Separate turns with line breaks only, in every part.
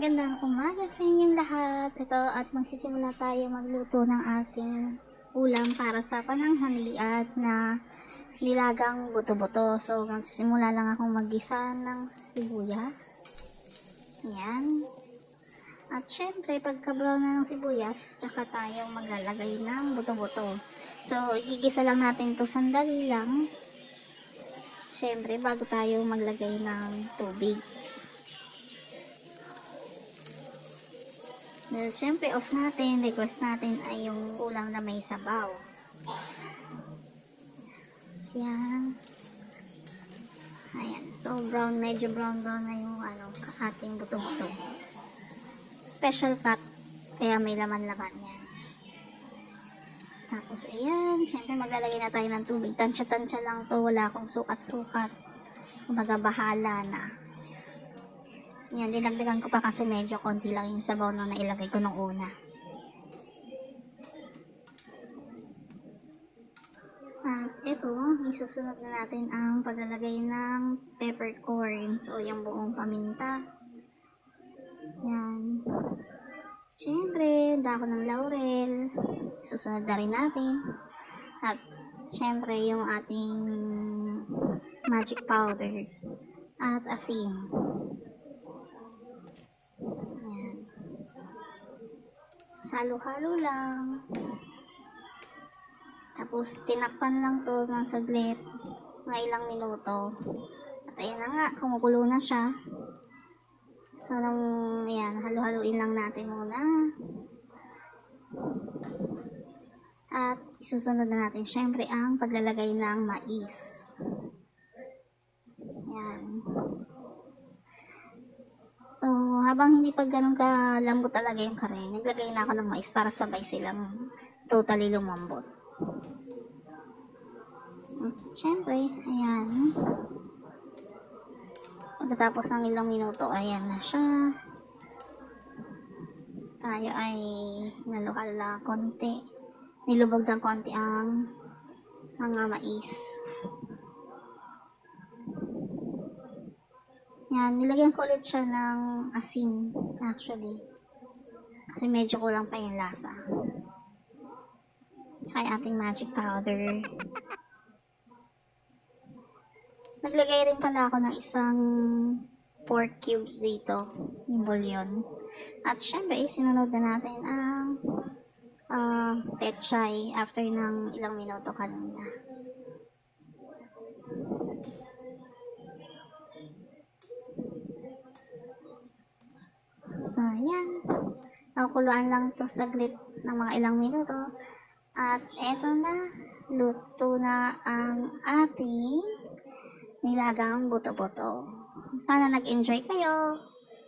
Magandang umaga sa inyong lahat. Ito at magsisimula tayo magluto ng ating ulam para sa pananghalian na nilagang buto-buto. So, magsisimula lang akong maggisa ng sibuyas. Yan. At syempre, pagka-brown na ng sibuyas, tsaka tayo maglalagay ng buto-buto. So, igigisa lang natin to sandali lang. Syempre, bago tayo maglagay ng tubig. Dahil syempre off natin, request natin ay yung ulam na may sabaw. So, yan. Ayan. So, brown, medyo brown na yung ating buto-buto. Special cut, kaya may laman-laman yan. Tapos, ayan. Syempre, maglalagay na tayo ng tubig. Tansya-tansya lang to. Wala akong sukat-sukat. Kumbaga, bahala na. Yan, dinagdagan ko pa kasi medyo konti lang yung sabaw na nailagay ko nung una. At ito, isusunod na natin ang paglalagay ng peppercorns o yung buong paminta. Yan. Siyempre, dako ng laurel. Isusunod na rin natin. At siyempre, yung ating magic powder at asin. Halo-halo lang. Tapos, tinakpan lang to ng saglit. Mga ilang minuto. At ayan na nga, kumukulo na siya. So, ayan, halo-haloin lang natin muna. At, isusunod na natin, syempre, ang paglalagay ng mais. Ayan. So, habang hindi pa ganun kalambot talaga yung kare, naglagay na ako ng mais para sabay silang totally lumambot. At syempre, ayan. Pagkatapos ng ilang minuto, ayan na siya. Tayo ay nalukal na konti. Nilubog ng konti ang mga mais. Yan, nilagyan ko ulit siya ng asin, actually. Kasi medyo kulang pa yung lasa. Tsaka yung ating magic powder. Naglagay rin pala ako ng isang pork cubes dito, yung bouillon. At syempre, sinunod na natin ang pechay after ng ilang minuto kanina. So, ayan. Nakukuluan lang to saglit ng mga ilang minuto. At eto na, luto na ang ating nilagang buto-buto. Sana nag-enjoy kayo.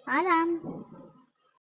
Paalam!